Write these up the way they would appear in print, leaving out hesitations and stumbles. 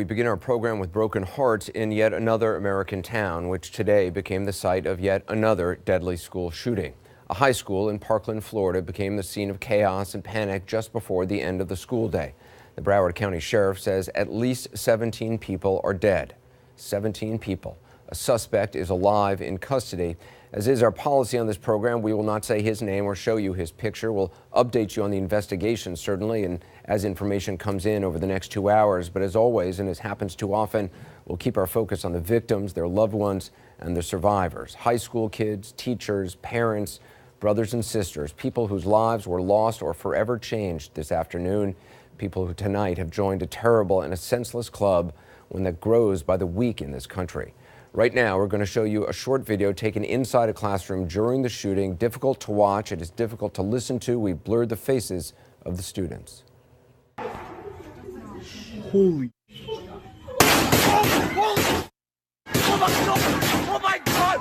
We begin our program with broken hearts in yet another American town, which today became the site of yet another deadly school shooting. A high school in Parkland, Florida became the scene of chaos and panic just before the end of the school day. The Broward County Sheriff says at least 17 people are dead. 17 people. A suspect is alive in custody. As is our policy on this program, we will not say his name or show you his picture. We'll update you on the investigation, certainly, and as information comes in over the next 2 hours. But as always, and as happens too often, we'll keep our focus on the victims, their loved ones, and the survivors. High school kids, teachers, parents, brothers and sisters, people whose lives were lost or forever changed this afternoon. People who tonight have joined a terrible and a senseless club, one that grows by the week in this country. Right now, we're going to show you a short video taken inside a classroom during the shooting. Difficult to watch. It is difficult to listen to. We blurred the faces of the students. Holy. Oh my God!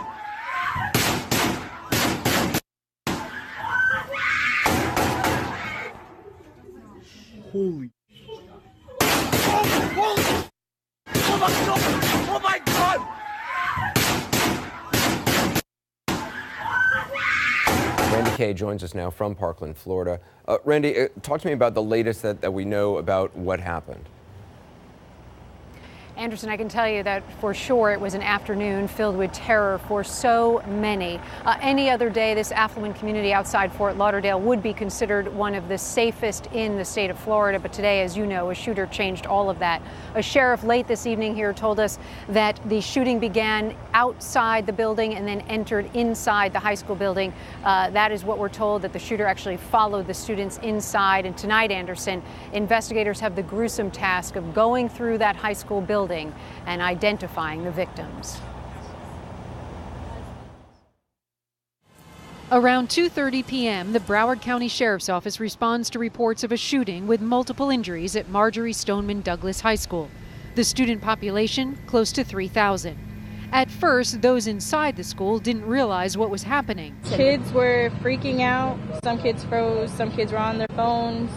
Holy. Oh my God! Randy Kay joins us now from Parkland, Florida. Randy, talk to me about the latest that we know about what happened. Anderson, I can tell you that for sure it was an afternoon filled with terror for so many. Any other day, this affluent community outside Fort Lauderdale would be considered one of the safest in the state of Florida. But today, as you know, a shooter changed all of that. A sheriff late this evening here told us that the shooting began outside the building and then entered inside the high school building. That is what we're told, that the shooter actually followed the students inside. And tonight, Anderson, investigators have the gruesome task of going through that high school building and identifying the victims. Around 2:30 p.m., the Broward County Sheriff's Office responds to reports of a shooting with multiple injuries at Marjorie Stoneman Douglas High School. The student population close to 3,000. At first, those inside the school didn't realize what was happening. Kids were freaking out. Some kids froze. Some kids were on their phones.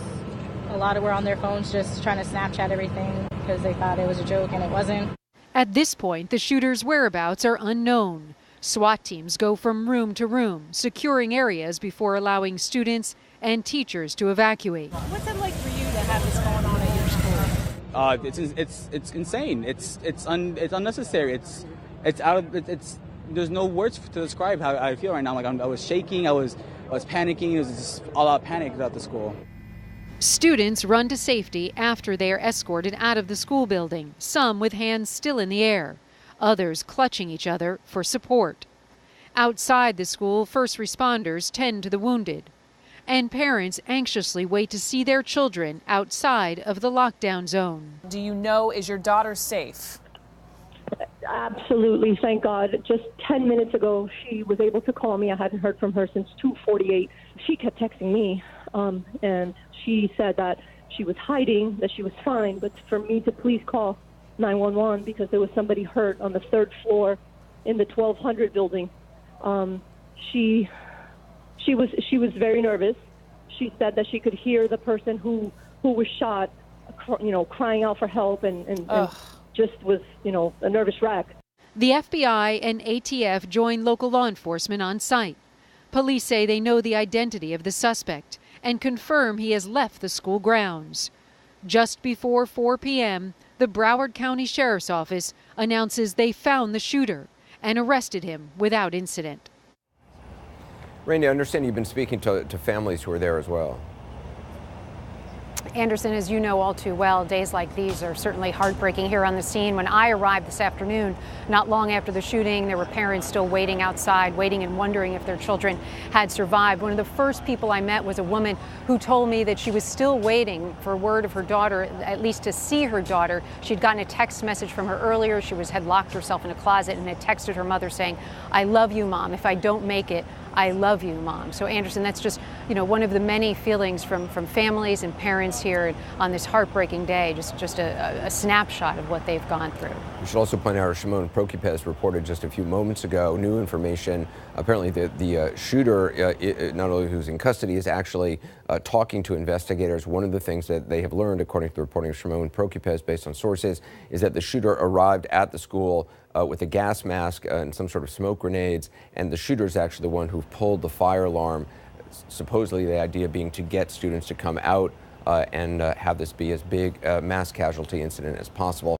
A lot were on their phones just trying to Snapchat everything because they thought it was a joke and it wasn't. At this point, the shooter's whereabouts are unknown. SWAT teams go from room to room, securing areas before allowing students and teachers to evacuate. What's it like for you to have this going on at your school? It's insane. It's unnecessary. There's no words to describe how I feel right now. Like I was shaking. I was panicking. It was just all out panic throughout the school. Students run to safety after they are escorted out of the school building, some with hands still in the air, others clutching each other for support. Outside the school, first responders tend to the wounded, and parents anxiously wait to see their children outside of the lockdown zone. Do you know, is your daughter safe? Absolutely, thank God. Just 10 minutes ago, she was able to call me. I hadn't heard from her since 2:48. She kept texting me, and she said that she was hiding, that she was fine, but for me to please call 911 because there was somebody hurt on the 3rd floor in the 1200 building. She was very nervous. She said that she could hear the person who was shot, crying out for help and just was, a nervous wreck. The FBI and ATF joined local law enforcement on site. Police say they know the identity of the suspect and confirm he has left the school grounds. Just before 4 p.m., the Broward County Sheriff's Office announces they found the shooter and arrested him without incident. Randy, I understand you've been speaking to families who are there as well. Anderson, as you know all too well, days like these are certainly heartbreaking here on the scene. When I arrived this afternoon, not long after the shooting, there were parents still waiting outside, waiting and wondering if their children had survived. One of the first people I met was a woman who told me that she was still waiting for word of her daughter, at least to see her daughter. She'd gotten a text message from her earlier. She had locked herself in a closet and had texted her mother saying, "I love you, Mom. If I don't make it, I love you, Mom. So Anderson, that's just, one of the many feelings from families and parents here on this heartbreaking day, just a snapshot of what they've gone through. We should also point out, Shimon Prokupecz reported just a few moments ago, new information. Apparently the shooter, not only who's in custody, is actually talking to investigators. One of the things that they have learned, according to the reporting of Shimon Prokupecz, based on sources, is that the shooter arrived at the school with a gas mask and some sort of smoke grenades, and the shooter is actually the one who pulled the fire alarm, supposedly the idea being to get students to come out and have this be as big a mass casualty incident as possible.